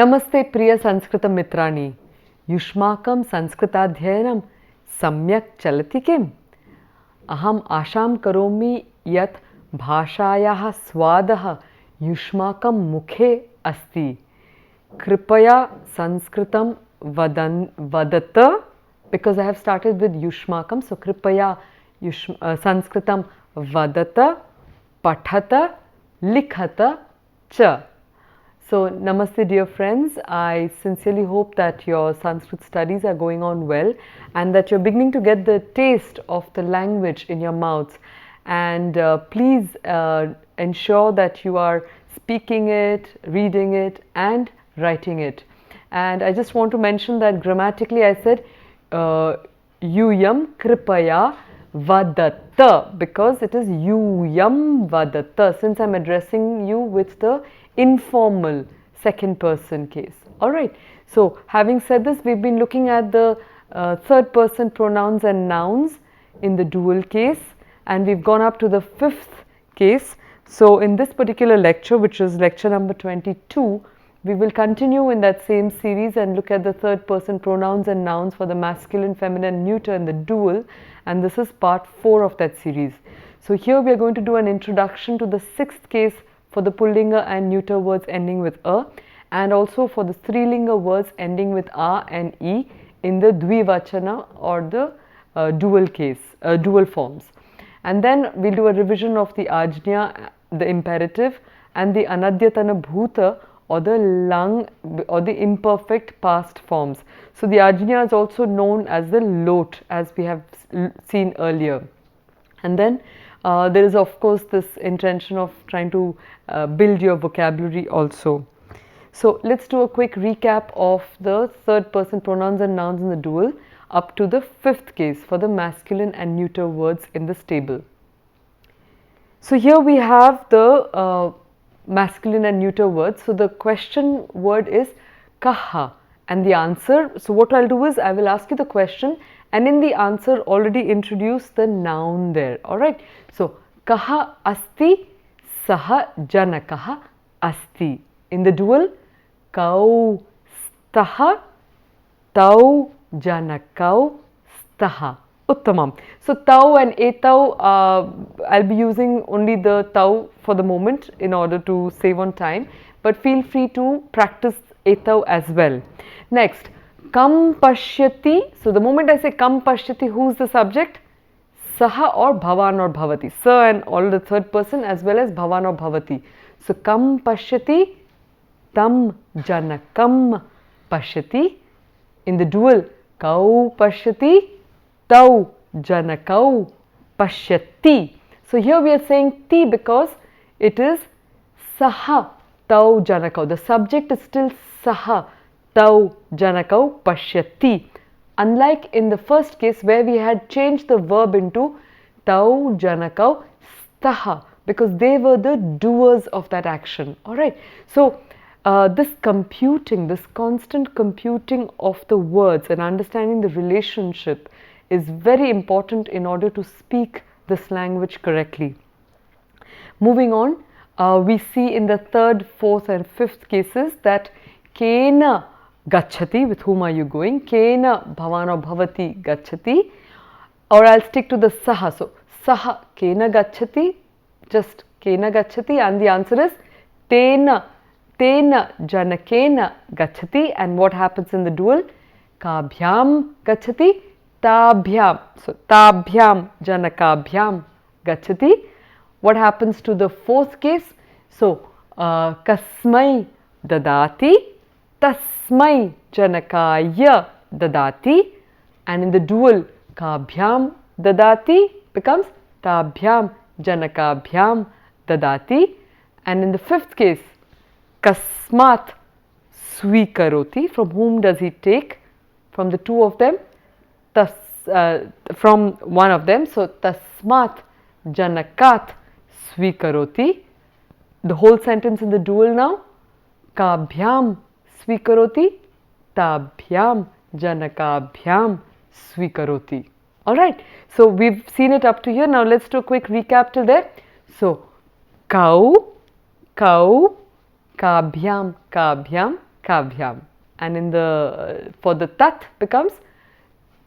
नमस्ते प्रिय संस्कृत मित्राणि युष्माकं संस्कृताध्ययनं सम्यक् चलति किम्? अहम् आशां करोमि यत् भाषायाः स्वादः युष्माकं मुखे अस्ति। कृपया संस्कृतं वदत because I have started with युष्माकं, so कृपया संस्कृतं वदत, पठत, लिखत च. So, namaste dear friends, I sincerely hope that your Sanskrit studies are going on well and that you're beginning to get the taste of the language in your mouths, and please ensure that you are speaking it, reading it and writing it. And I just want to mention that grammatically I said yuyam kripaya vadata because it is yuyam vadata, since I'm addressing you with the informal second person case. Alright, so having said this, we've been looking at the third person pronouns and nouns in the dual case, and we've gone up to the fifth case. So in this particular lecture, which is lecture number 22, we will continue in that same series and look at the third person pronouns and nouns for the masculine, feminine, neuter in the dual, and this is part 4 of that series. So here we are going to do an introduction to the sixth case for the pullinga and neuter words ending with a, and also for the strilinga words ending with a and e in the dvivachana or the dual case, dual forms. And then we'll do a revision of the ajna, the imperative, and the anadyatana bhuta or the lang or the imperfect past forms. So the ajna is also known as the lot, as we have seen earlier. And then there is of course this intention of trying to build your vocabulary also. So let's do a quick recap of the third person pronouns and nouns in the dual up to the fifth case for the masculine and neuter words in this table. So here we have the masculine and neuter words. So the question word is kaha, and the answer, so what I'll do is I will ask you the question and in the answer already introduce the noun there. Alright, so kaha asti saha janakaha asti. In the dual, kau staha tau janakau staha. Uttamam. So tau and etau, I'll be using only the tau for the moment in order to save on time, but feel free to practice etau as well. Next, kam pashyati. So the moment I say kam pashyati, who's the subject? Saha or bhavan or bhavati. Sa and all the third person as well as bhavan or bhavati. So kam pashyati, tam janakam pashyati. In the dual, kau pashyati, tau janakau pashyati. So here we are saying ti because it is saha tau janakau. The subject is still saha tau janakau pashyati. Unlike in the first case where we had changed the verb into tau janakau staha because they were the doers of that action. Alright, so this computing, this constant computing of the words and understanding the relationship is very important in order to speak this language correctly. Moving on, we see in the third, fourth and fifth cases that kena gachati, with whom are you going, kena bhavan or bhavati gachati, or I'll stick to the saha. So saha kena gachati, just kena gachati, and the answer is tena janakena gachati. And what happens in the dual? Kabhyam gachati, tabhyam. So tabhyam janakabhyam gachati. What happens to the fourth case? So kasmai dadati, tasmai janakaya dadati. And in the dual, kabhyam dadati becomes tabhyam janakabhyam dadati. And in the fifth case, kasmat swikaroti. From whom does he take? From the two of them? From one of them. So tasmat janakat swikaroti. The whole sentence in the dual now. Kabhyam swikaroti, tabhyam janakabhyam swikaroti. Alright, so we've seen it up to here. Now let's do a quick recap till there. So kau, kabhyam, kabhyam, kabhyam. And in the for the tat becomes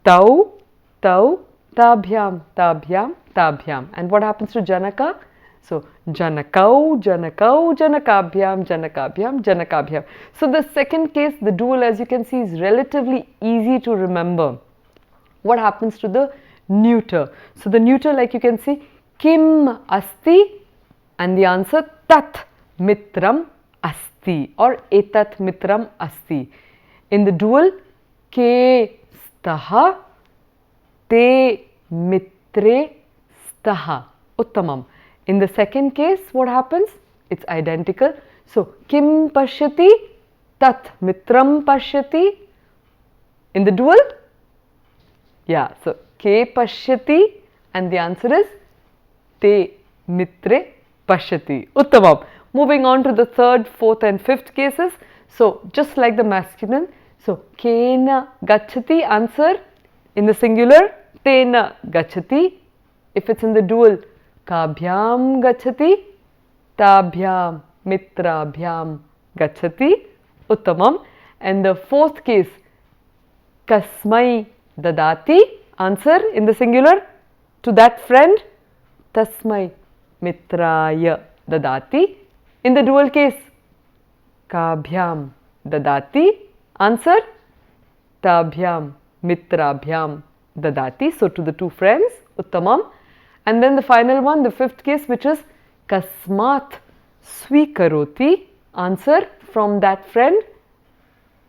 tau, tau, tabhyam, tabhyam, tabhyam. And what happens to Janaka? So Janakau, Janakau, Janakabhyam, Janakabhyam, Janakabhyam. So the second case, the dual, as you can see, is relatively easy to remember. What happens to the neuter? So the neuter, like you can see, kim asti, and the answer tat mitram asti or etat mitram asti. In the dual, ke staha, te mitre staha. Uttamam. In the second case, what happens? It's identical. So, kim pashyati, tat mitram pashyati. In the dual, yeah, so ke pashyati, and the answer is te mitre pashyati. Uttamam. Moving on to the third, fourth and fifth cases. So, just like the masculine, so kena gachati, answer in the singular, tena gachati. If it's in the dual, kabhyam gachati, tabhyam, mitrabhyam gachati. Uttamam. And the fourth case, kasmai dadati, answer in the singular, to that friend, tasmai mitraya dadati. In the dual case, kabhyam dadati, answer tabhyam mitrabhyam dadati. So to the two friends, uttamam. And then the final one, the fifth case, which is kasmat swikaroti, answer from that friend,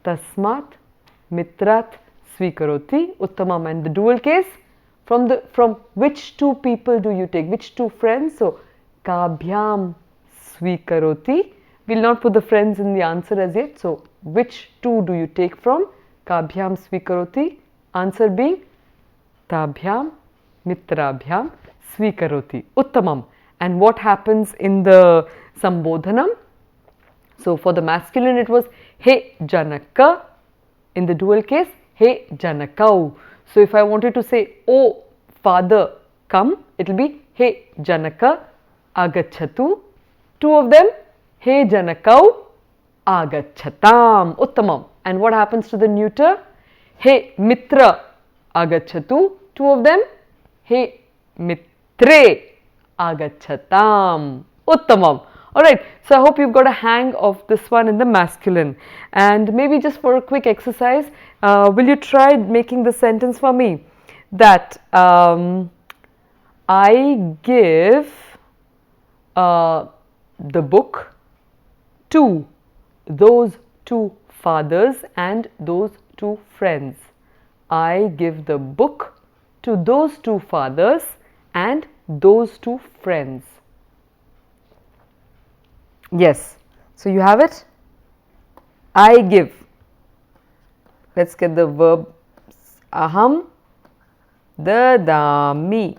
tasmat mitrat swikaroti, uttamam. And the dual case, from which two people do you take, which two friends? So kabhyam swikaroti. We'll not put the friends in the answer as yet. So which two do you take from? Kabhyam swikaroti, answer being tabhyam mitrabhyam swikaroti. Uttamam. And what happens in the sambodhanam? So for the masculine it was he janaka. In the dual case, he janakau. So if I wanted to say, oh father, come, it will be he janaka agachatu. Two of them, he janakau agachatam. Uttamam. And what happens to the neuter? He mitra agachatu. Two of them, he mitre agachatam. Uttamam. Alright, so I hope you've got a hang of this one in the masculine. And maybe just for a quick exercise, will you try making the sentence for me? That I give the book to those two fathers and those two friends. I give the book to those two fathers and those two friends. Yes, so you have it. I give. Let's get the verb. Aham dadami.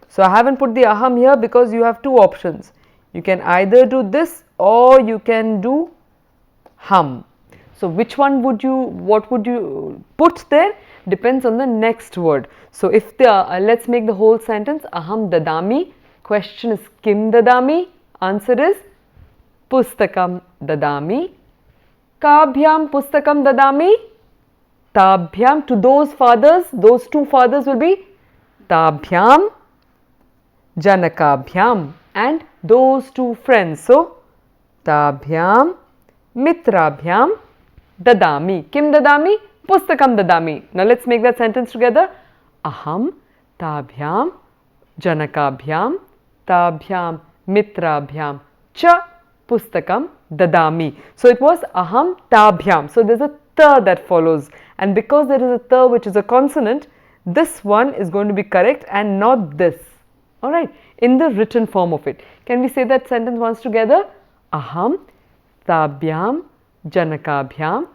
So I haven't put the aham here because you have two options. You can either do this or you can do hum. So which one would you, what would you put there? Depends on the next word. So if the, let's make the whole sentence. Aham dadami. Question is kim dadami? Answer is pustakam dadami. Kabhyam pustakam dadami. Tabhyam, to those fathers, those two fathers will be tabhyam janakabhyam, and those two friends. So tabhyam mitrabhyam dadami. Kim dadami? Pustakam dadami. Now let's make that sentence together. Aham tabhyam janakabhyam tabhyam mitrabhyam cha pustakam dadami. So it was aham tabhyam. So there's a ta that follows, and because there is a ta which is a consonant, this one is going to be correct and not this. Alright, in the written form of it. Can we say that sentence once together? Aham tabhyam janakabhyam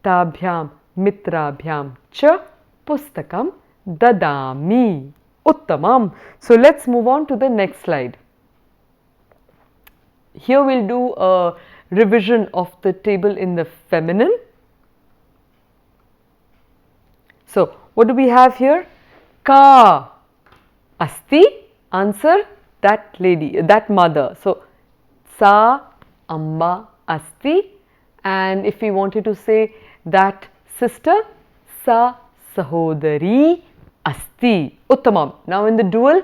tabhyam mitrabhyam cha pustakam dadami. Uttamam. So let's move on to the next slide. Here we'll do a revision of the table in the feminine. So what do we have here? Ka asti. Answer, that lady, that mother. So sa amba asti, And if we wanted to say that sister, sa sahodari asti. Uttamam. Now in the dual,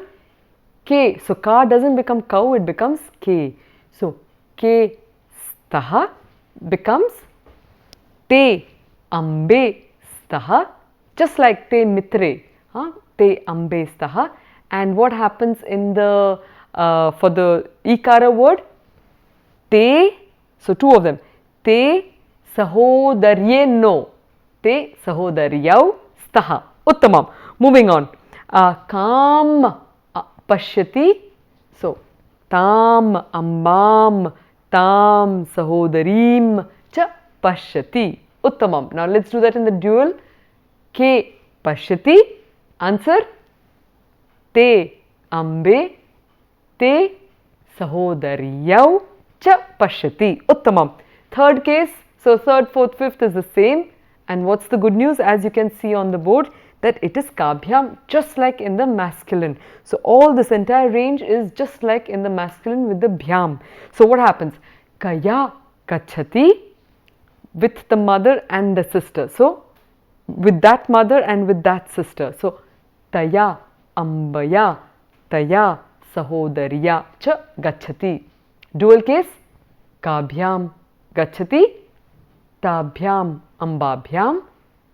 K. So ka doesn't become cow, it becomes K. So K staha becomes te ambe staha, just like te mitre, te ambe staha. And what happens in the for the ikara word? Te, so two of them, te sahodaryeno, te sahodaryau staha. Uttamam. Moving on. Kam pashyati, so tam ambam tam sahodarim cha pashyati. Uttamam. Now let's do that in the dual. Ke pashyati, answer te ambe te sahodaryau cha pashyati. Uttamam. Third case, so third, fourth, fifth is the same. And what's the good news? As you can see on the board, that it is kabhyam, just like in the masculine. So all this entire range is just like in the masculine with the bhyam. So what happens? Kaya kachati with the mother and the sister. So with that mother and with that sister. So taya ambaya taya sahodarya cha gachati. Dual case, kabhyam gachati, tabhyam ambabhyam,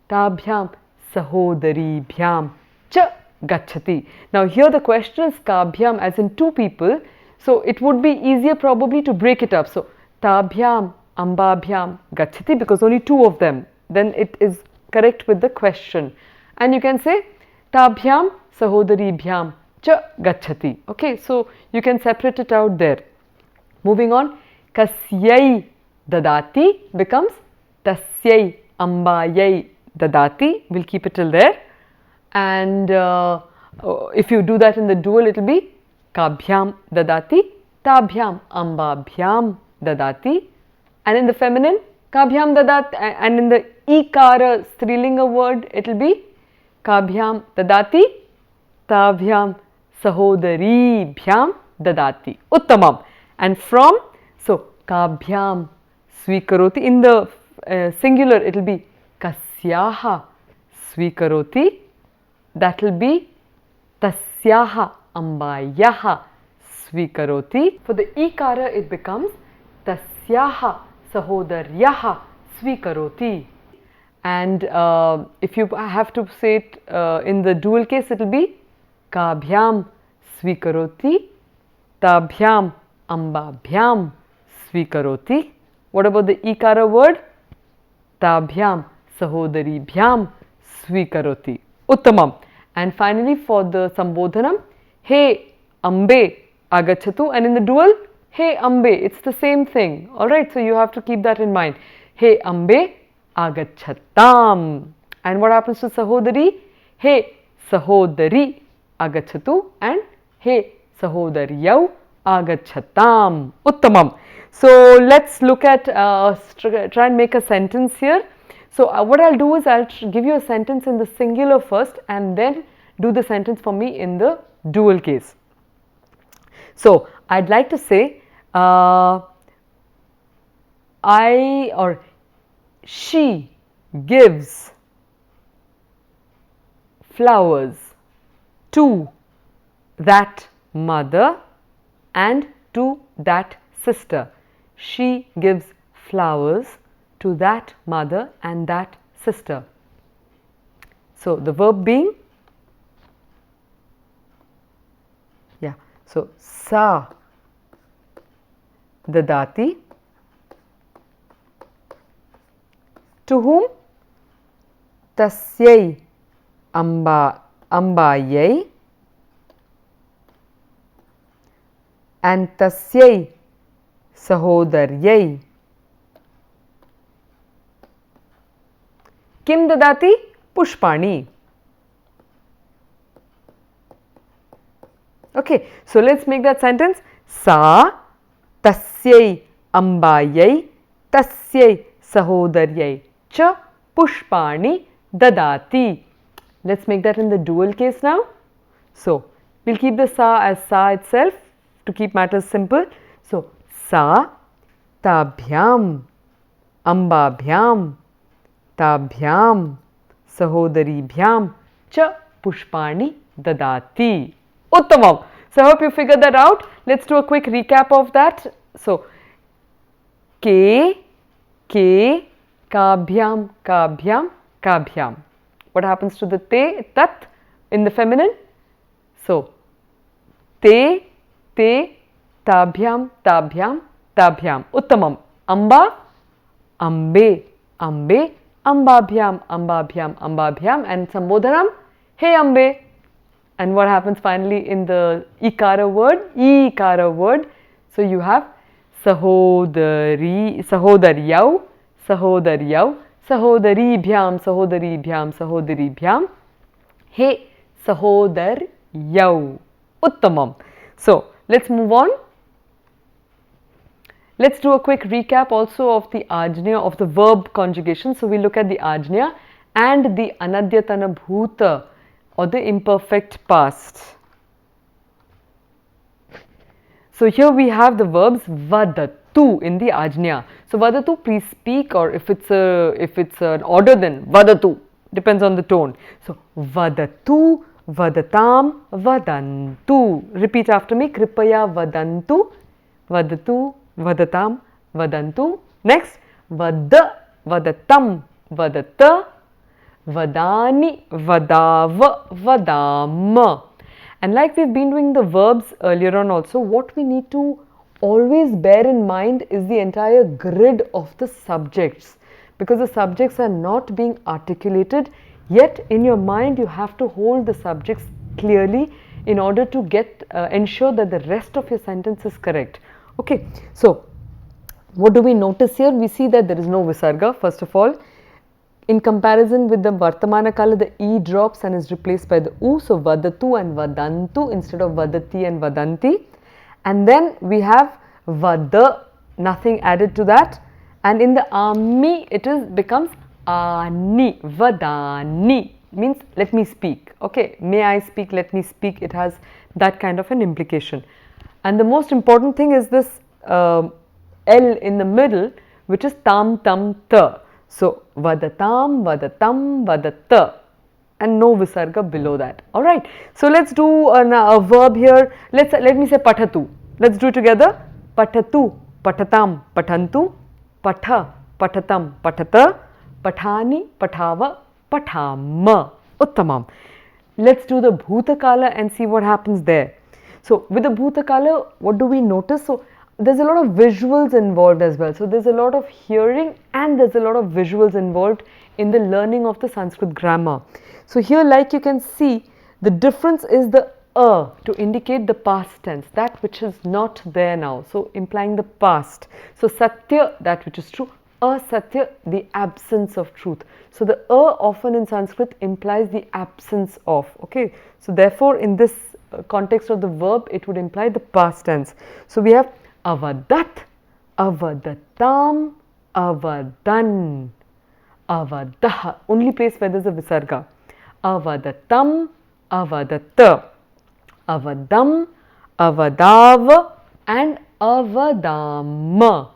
tabhyam sahodaribhyam cha gachati. Now here the question is kabhyam as in two people. So it would be easier probably to break it up. So tabhyam ambabhyam gachati, because only two of them. Then it is correct with the question. And you can say tabhyam sahodaribhyam cha gachati. Okay, so you can separate it out there. Moving on, kasyai dadati becomes tasyai ambayai dadati. We'll keep it till there. And if you do that in the dual, it will be kabhyam dadati, tabhyam ambabhyam dadati. And in the feminine, kabhyam dadat, and in the ikara strilinga word, it will be kabhyam dadati, tabhyam sahodaribhyam dadati. Uttamam. And from, so kabhyam swikaroti, in the singular it will be kasyaha swikaroti, that will be tasyaha ambayaha swikaroti. For the ikara it becomes tasyaha sahodaryaha swikaroti. And if you have to say it in the dual case, it will be kabhyam swikaroti, tabhyam ambabhyam swikaroti. What about the ikara word? Tabhyam sahodaribhyam swikaroti. Uttamam. And finally for the sambodhanam, he ambe agachatu, and in the dual, he ambe, it's the same thing. Alright, so you have to keep that in mind. He ambe agachatam. And what happens to sahodari? He sahodari agachatu and he sahodaryau agachatam. Uttamam. So let's look at, try and make a sentence here. So what I'll do is I'll give you a sentence in the singular first and then do the sentence for me in the dual case. So I'd like to say I or she gives flowers to that mother and to that sister. She gives flowers to that mother and that sister. So the verb being, so sa dadati, to whom? Tasyai ambayai and tasyai sahodaryai. Kim dadati? Pushpani. Okay, so let's make that sentence. Sa tasyai ambayai tasyai sahodaryai cha pushpani dadati. Let's make that in the dual case now. So we'll keep the sa as sa itself to keep matters simple. So sa tabhyam ambabhyam, tabhyam, sahodaribhyam cha pushpani dadati. Uttamam. So I hope you figured that out. Let's do a quick recap of that. So ke, kabhyam, kabhyam, kabhyam. What happens to the te, tat in the feminine? So te, tabhyam, tabhyam, tabhyam. Uttamam. Amba, ambe, ambe, ambabhyam, ambabhyam, ambabhyam, and sambodhanam, hey ambe. And what happens finally in the ikara word? So you have sahodari, sahodaryau, sahodaryau, sahodaribhyam, sahodaribhyam, sahodaribhyam, he sahodaryau. Uttamam. So let's move on. Let's do a quick recap also of the ajna, of the verb conjugation. So we look at the ajna and the anadyatana bhuta, or the imperfect past. So here we have the verbs vadatu in the ajna. So vadatu, please speak, or if it's an order, then vadatu, depends on the tone. So vadatu, vadatam, vadantu. Repeat after me. Kripaya vadantu, vadatu, vadatam, vadantu. Next, vada, vadatam, vadata, vadani, vadav, vadam. And like we've been doing the verbs earlier on also, what we need to always bear in mind is the entire grid of the subjects, because the subjects are not being articulated, yet in your mind you have to hold the subjects clearly in order to ensure that the rest of your sentence is correct. Okay, so what do we notice here? We see that there is no visarga, first of all. In comparison with the Vartamana Kala, the E drops and is replaced by the U. So vadatu and vadantu instead of vadati and vadanti. And then we have vada, nothing added to that. And in the ami, it becomes ani, vadani, means let me speak. Okay, may I speak, let me speak. It has that kind of an implication. And the most important thing is this L in the middle, which is tam, tam, ta. So vadatam, vadatam, vadata, and no visarga below that. Alright, so let's do a verb here. Let me say patatu. Let's do it together. Patatu, patatam, patantu, patha, patatam, patata, pathani, pathava, pathama. Uttamam. Let's do the bhutakala and see what happens there. So with the bhutakala, what do we notice? So there's a lot of visuals involved as well. So there's a lot of hearing and there's a lot of visuals involved in the learning of the Sanskrit grammar. So here, like you can see, the difference is the to indicate the past tense, that which is not there now, so implying the past. So satya, that which is true, asatya, the absence of truth. So the often in Sanskrit implies the absence of. Okay, so therefore in this context of the verb, it would imply the past tense. So we have avadat, avadatam, avadan, avadah, only place where there is a visarga. Avadatam, avadata, avadam, avadav, and avadam.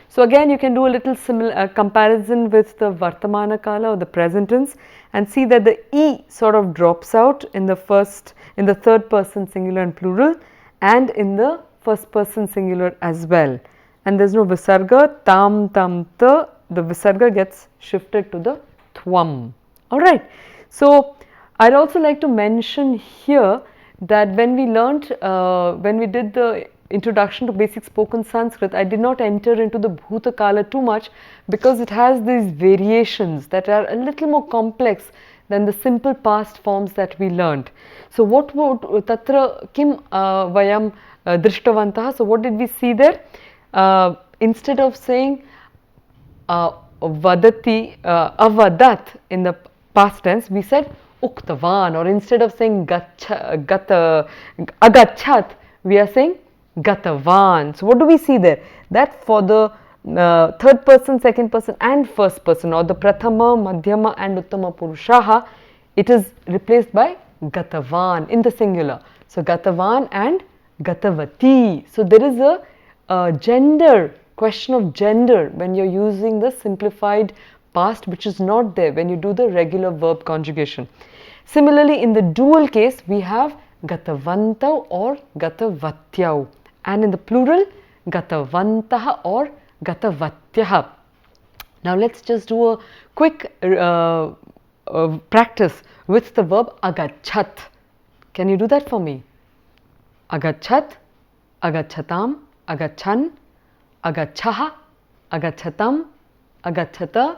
So again, you can do a little similar comparison with the Vartamana Kala, or the present tense, and see that the E sort of drops out in the third person singular and plural, and in the first person singular as well. And there is no visarga, tam, tam, ta, the visarga gets shifted to the thwam. Alright, so I'd also like to mention here that when we learnt, when we did the introduction to basic spoken Sanskrit, I did not enter into the Bhutakala too much, because it has these variations that are a little more complex than the simple past forms that we learnt. So what would tatra kim vayam drishtavantah, so what did we see there? Instead of saying vadati, avadat in the past tense, we said uktavan, or instead of saying agachat, we are saying gatavan. So what do we see there? That for the third person, second person and first person, or the prathama, madhyama and uttama purushaha, it is replaced by gatavan in the singular. So gatavan and gatavati. So there is a gender question of gender when you're using the simplified past, which is not there when you do the regular verb conjugation. Similarly, in the dual case, we have gatavantau or gatavatyau, and in the plural, gatavantah or gatavatyah. Now let's just do a quick practice with the verb agachat. Can you do that for me? Agachat, agachatam, agachan, agachaha, agachatam, agachata,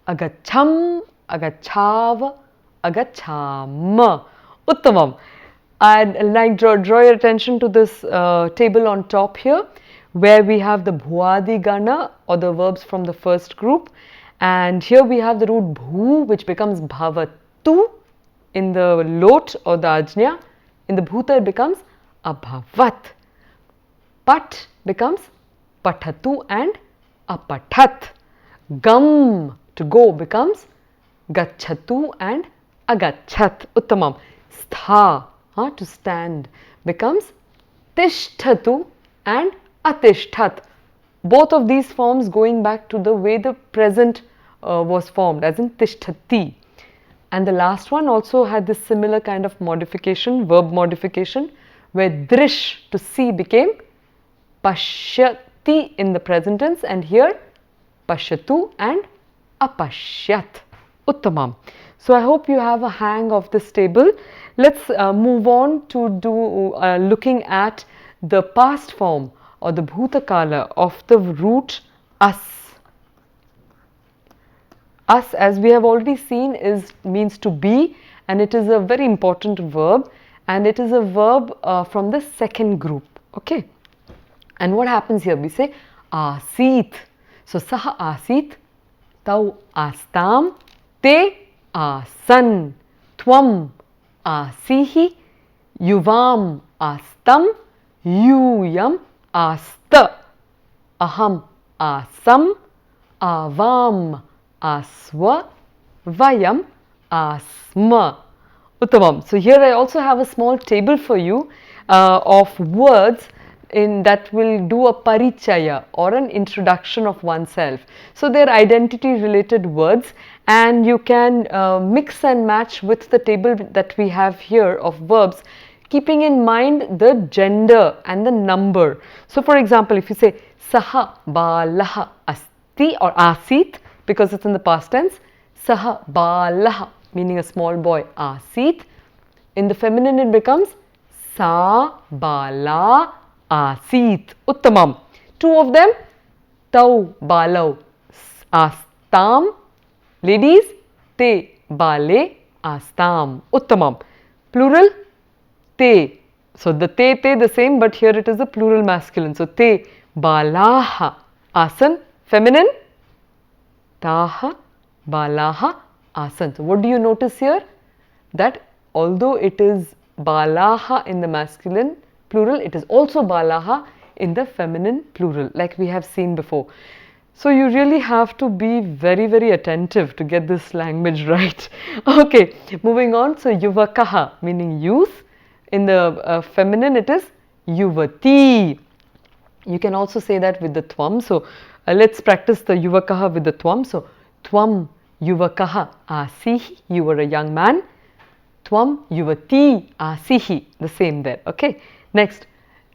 agacham, agachav, agacham. Uttamam. I'd like to draw your attention to this table on top here, where we have the bhuadi gana or the verbs from the first group, and here we have the root bhu, which becomes bhavatu in the lot or the ajna. In the bhuta it becomes abhavat. Pat becomes pathatu and apathat. Gam, to go, becomes gachatu and agachat. Uttamam. Stha, to stand, becomes tishtatu and atishtat. Both of these forms going back to the way the present was formed, as in tishtati. And the last one also had this similar kind of modification, verb modification, where drish, to see, became pashyati in the present tense, and here pashyatu and apashyat. Uttamam. So I hope you have a hang of this table. Let's move on to looking at the past form or the bhutakala of the root as. As, as we have already seen, means to be, and it is a very important verb, and it is a verb from the second group. Okay, and what happens here? We say asit. So saha asit, tau astam, te asan, tvam asihi, yuvam astam, yuyam asta, aham asam, avam asva, vayam asma. Uttamam. So here I also have a small table for you of words that will do a parichaya or an introduction of oneself. So they are identity related words, and you can mix and match with the table that we have here of verbs, keeping in mind the gender and the number. So for example, if you say saha balaha asti or asit, because it's in the past tense, saha balaha, meaning a small boy, asit. In the feminine it becomes sa bala asit. Uttamam. Two of them, tau balau astam. Ladies, te bale astam. Uttamam. Plural, te. So the te the same, but here it is a plural masculine. So te balaha asan. Feminine, taha balaha asan. So what do you notice here? That although it is balaha in the masculine plural, it is also balaha in the feminine plural, like we have seen before. So you really have to be very, very attentive to get this language right. Okay, moving on. So yuvakaha, meaning youth. In the feminine it is yuvati. You can also say that with the tvam. So let's practice the yuvakaha with the tvam. So tvam yuvakaha asihi, you were a young man. Tvam yuvati asihi, the same there. Okay. Next,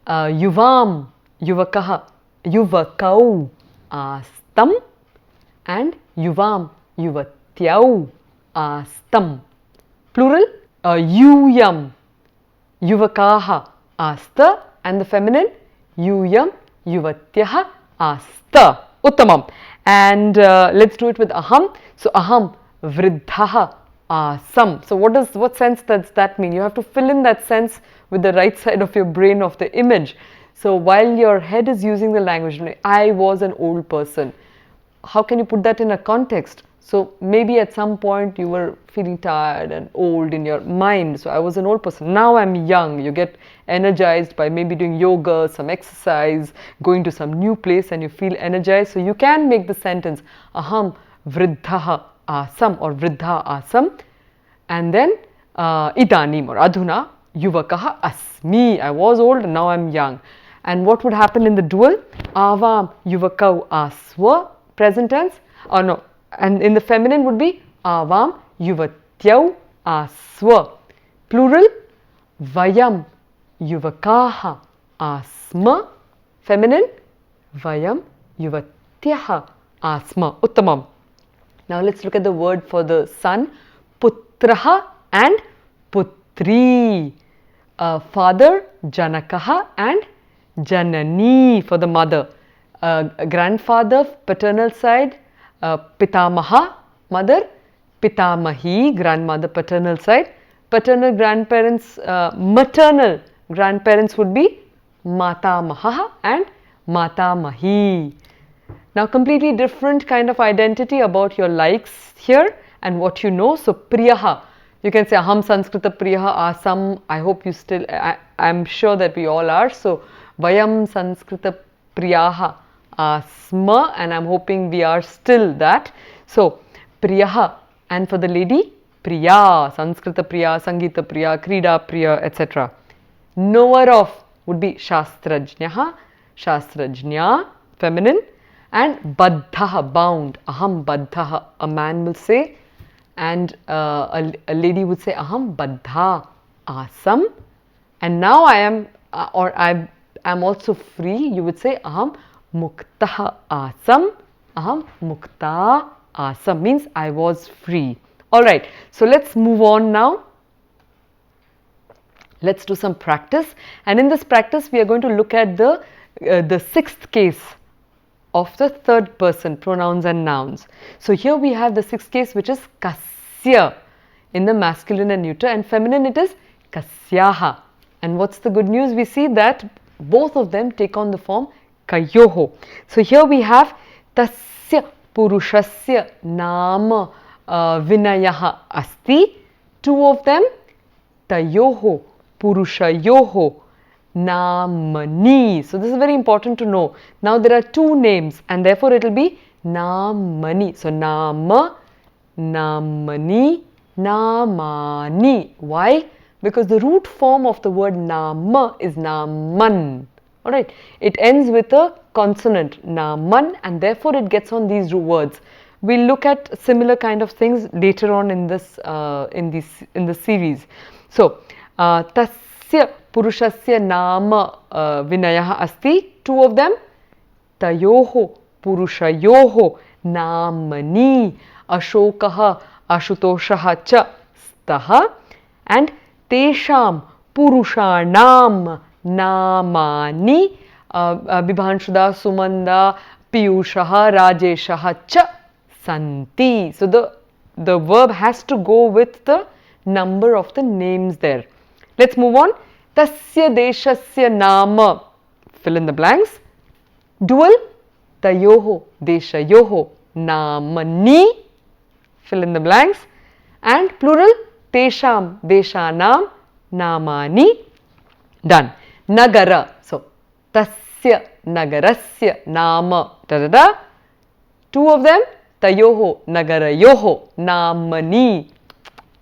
yuvam yuvakaha yuvakau astam, and yuvam yuvatyau astam. Plural, yuyam yuvakaha asta, and the feminine yuyam yuvatyaha asta. Uttamam. And let's do it with aham. So aham vriddhaha asam. So what sense does that mean? You have to fill in that sense with the right side of your brain of the image. So while your head is using the language, I was an old person, how can you put that in a context? So maybe at some point you were feeling tired and old in your mind. So I was an old person. Now I'm young. You get energized by maybe doing yoga, some exercise, going to some new place, and you feel energized. So you can make the sentence aham vriddhaha asam or vriddha asam, and then idanim or adhuna yuvakaha asmi. I was old and now I'm young. And what would happen in the dual? Avam yuvakau aswa, present tense, or no, and in the feminine would be avam yuvatyau aswa. Plural, vayam yuvakaha asma, feminine, vayam yuvatyaha asma. Uttamam. Now let's look at the word for the son, putraha and putri. Father, janakaha and janani for the mother. Grandfather, paternal side, pitamaha, mother, pitamahi, grandmother, paternal side. Paternal grandparents, maternal grandparents would be matamaha and matamahi. Now completely different kind of identity about your likes here and what you know. So priyaha, you can say aham Sanskrita priyaha asam. I hope you still, I'm sure that we all are. So vayam Sanskrita priyaha asma, and I'm hoping we are still that. So priyaha, and for the lady, priya, Sanskrita priya, Sangita priya, Krida priya, etc. Knower of would be shastrajnyaha, shastrajnya, feminine. And baddhaha, bound, aham baddhaha, a man will say, and a lady would say aham baddha asam, and now I am or I am also free, you would say aham muktaha asam, aham mukta asam, means I was free. Alright, so let's move on now. Let's do some practice, and in this practice we are going to look at the sixth case of the third person pronouns and nouns. So here we have the sixth case, which is kasya in the masculine and neuter, and feminine it is kasyaha. And what's the good news? We see that both of them take on the form kayoho. So here we have tasya purushasya nama vinayaha asti, two of them, tayoho purushayoho namani. So this is very important to know. Now there are two names and therefore it will be namani. So nama, namani, namani. Why? Because the root form of the word nama is naman. Alright, it ends with a consonant naman, and therefore it gets on these words. We'll look at similar kind of things later on in this in the series. So tasya purushasya nama vinayaha asti, two of them, tayoho purushayoho namani ashokaha ashutoshaha cha staha, and tesham purushanam namani bibhanshuda sumanda piyushaha rajeshaha cha santi. So the verb has to go with the number of the names there. Let's move on. Tasya deshasya nama, fill in the blanks. Dual, tayoho deshayoho namani, fill in the blanks. And plural, tesham deshanam namani. Done. Nagara, so tasya nagarasya nama da da da, two of them, tayoho nagarayoho namani,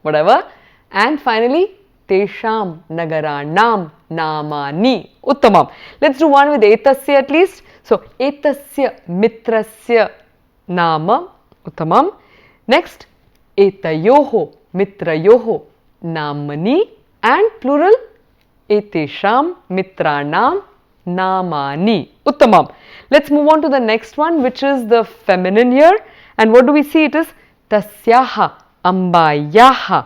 whatever. And finally tesham nagaranam namani. Uttamam. Let's do one with etasya at least. So etasya mitrasya nama. Uttamam. Next etayoho mitrayoho namani, and plural etesham mitranam namani. Uttamam. Let's move on to the next one, which is the feminine here. And what do we see? It is tasyaha ambayaha,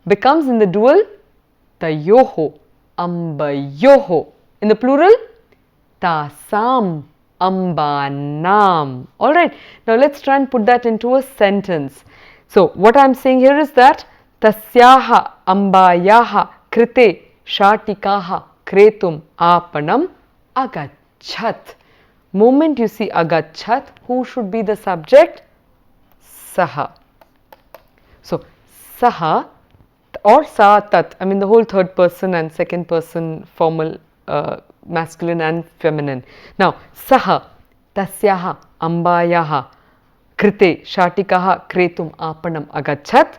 becomes in the dual tayoho ambayoho. In the plural, tasam ambanam. Alright, now let's try and put that into a sentence. So what I am saying here is that tasyaha ambayaha krite shatikaha kretum apanam agachat. Moment you see agachat, who should be the subject? Saha. So saha or sa tat, I mean the whole third person and second person formal masculine and feminine. Now saha tasyaha ambayaha krite shatikaha kretum apanam agachat.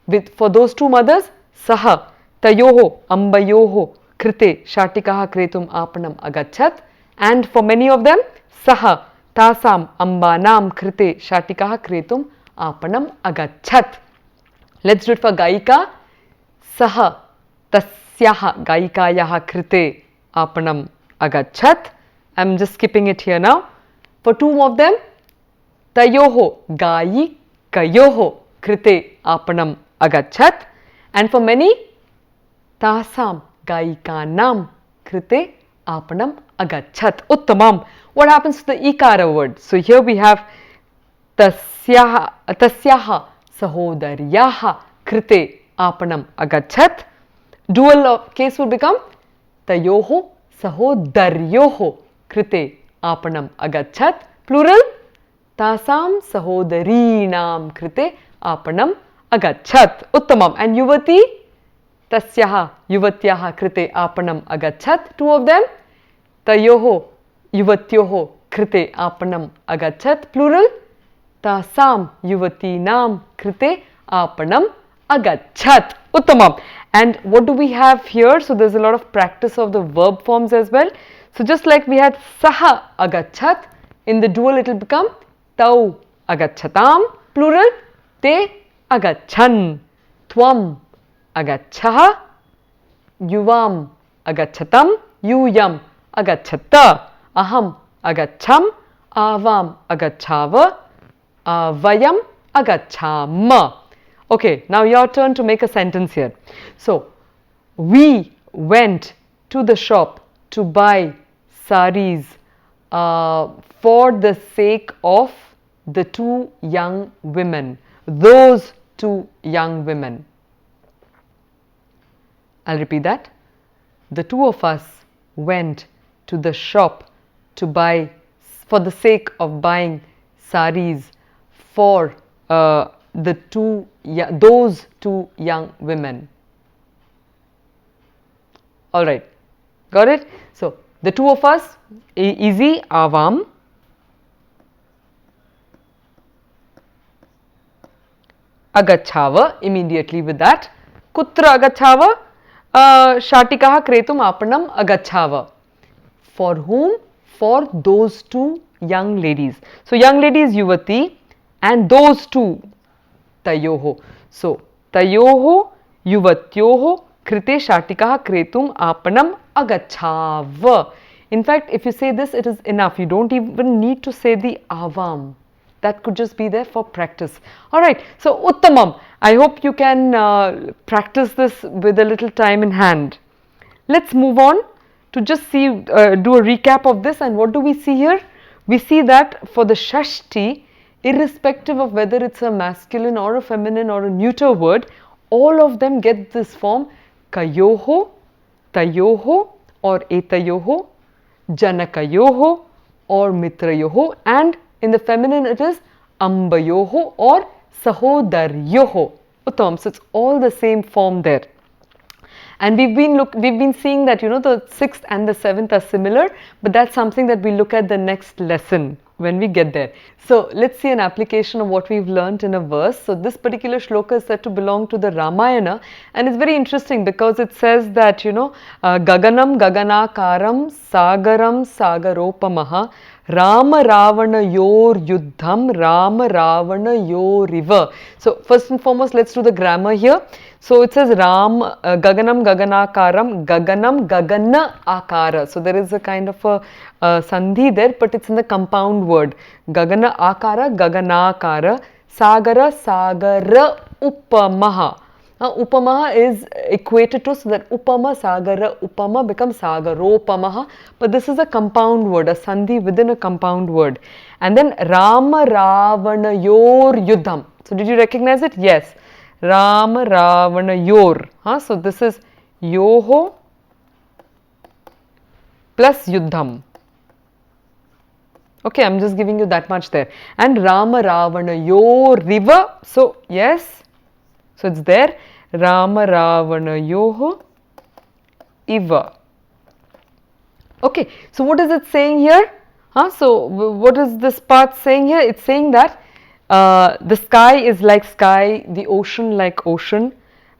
With for those two mothers, saha tayoho ambayoho krite shatikah kretum apanam agachat. And for many of them, saha tasam ambanam krite shatikah kretum apanam agachat. Let's do it for Gaika. Saha tasyaha Gaikayaha krite apanam agachat. I'm just skipping it here now. For two of them, tayoho Gayikayoho krite apanam agachat. And for many, tasam Gaikanam krite apanam agachat. Uttamam. What happens to the ikara word? So here we have tasyaha sahodaryaha krite apanam agachat. Dual case would become tayoho sahodaryoho krite apanam agachat. Plural, tasam sahodarinam krite apanam agachat. Uttamam. And yuvati, tasyaha yuvatyaha krite apanam agachat. Two of them, tayoho yuvatyoho krite apanam agachat. Plural, tasam yuvatinam krite apanam agachat. Uttamam. And what do we have here? So there's a lot of practice of the verb forms as well. So just like we had saha agachat, in the dual it will become tau agachatam. Plural, te agachan. Tvam agachaha. Yuvam agachatam. Yuyam agachata. Aham agacham. Avam agachava. Vayam agachama. Okay, now your turn to make a sentence here. So, we went to the shop to buy saris for the sake of the two young women. Those two young women. I'll repeat that. The two of us went to the shop to buy, for the sake of buying saris for those two young women. All right, got it? So the two of us, easy, avam. Agachava, immediately with that. Kutra agachava? Shatikaha kretum apanam agachava. For whom? For those two young ladies. So young lady is yuvati and those two, tayoho. So tayoho yuvatyoho krite shatikaha kretum apanam agachava. In fact, if you say this, it is enough. You don't even need to say the avam. That could just be there for practice. Alright, so uttamam. I hope you can practice this with a little time in hand. Let's move on to just see, do a recap of this. And what do we see here? We see that for the Shashti, irrespective of whether it's a masculine or a feminine or a neuter word, all of them get this form kayoho, tayoho or etayoho, janakayoho or mitrayoho, and in the feminine it is ambayoho or sahodaryoho. Uttam. So it's all the same form there. And we've been seeing that, you know, the 6th and the 7th are similar, but that's something that we look at the next lesson when we get there. So let's see an application of what we've learnt in a verse. So this particular shloka is said to belong to the Ramayana, and it's very interesting because it says that, you know, gaganam gaganakaram sagaram sagaropamaha Rama Ravana yor yuddham Rama Ravana yoriva. So first and foremost, let's do the grammar here. So it says gaganam gaganakaram, gaganam gagana akara. So there is a kind of a sandhi there, but it's in the compound word. Gagana akara, gaganakara, sagara, sagara, upamaha. Now upamaha is equated to, so that upama, sagara, upama becomes sagaropamaha. But this is a compound word, a sandhi within a compound word. And then Rama Ravana yor yuddham. So did you recognize it? Yes. Rama Ravana yor. So this is yoho plus yuddham. Okay, I'm just giving you that much there. And Rama Ravana yor riva. So yes. So it's there. Rama Ravana yoho iva. Okay, so what is it saying here? So what is this part saying here? It's saying that the sky is like sky, the ocean like ocean,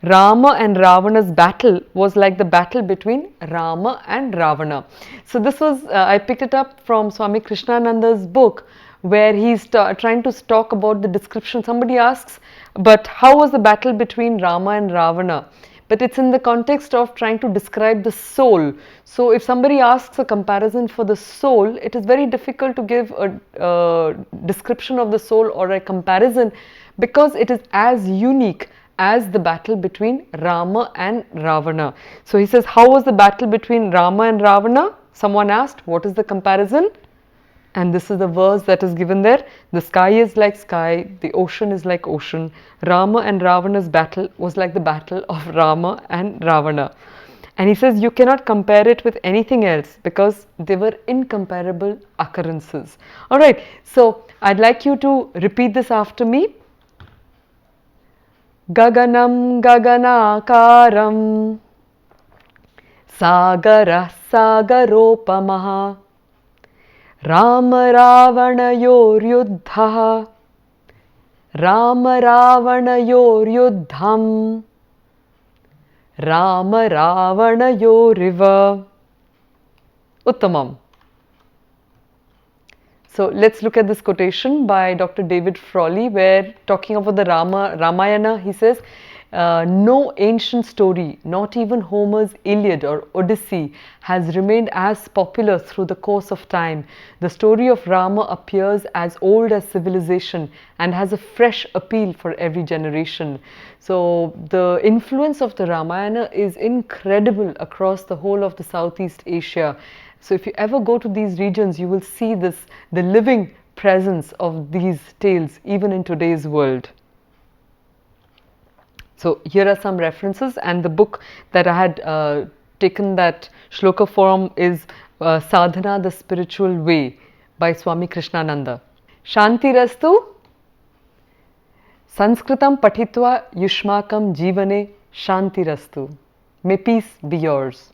Rama and Ravana's battle was like the battle between Rama and Ravana. So this was, I picked it up from Swami Krishnananda's book, where he's trying to talk about the description. Somebody asks, but how was the battle between Rama and Ravana? But it's in the context of trying to describe the soul. So if somebody asks a comparison for the soul, it is very difficult to give a description of the soul or a comparison, because it is as unique as the battle between Rama and Ravana. So he says, how was the battle between Rama and Ravana? Someone asked, what is the comparison? And this is the verse that is given there. The sky is like sky, the ocean is like ocean. Rama and Ravana's battle was like the battle of Rama and Ravana. And he says you cannot compare it with anything else because they were incomparable occurrences. Alright, so I'd like you to repeat this after me. Gaganam gaganakaram Sagara sagaropamaha Rama Ravanayoryuddha Rama Ravanayoryuddham Rama Ravanayoriva. Uttamam. So let's look at this quotation by Dr. David Frawley, where talking about the Ramayana, he says, no ancient story, not even Homer's Iliad or Odyssey, has remained as popular through the course of time. The story of Rama appears as old as civilization and has a fresh appeal for every generation. So the influence of the Ramayana is incredible across the whole of the Southeast Asia. So if you ever go to these regions, you will see the living presence of these tales even in today's world. So here are some references, and the book that I had taken that shloka from is Sadhana, the Spiritual Way by Swami Krishnananda. Shantirastu Sanskritam Patitva Yushmakam Jivane Shantirastu. May peace be yours.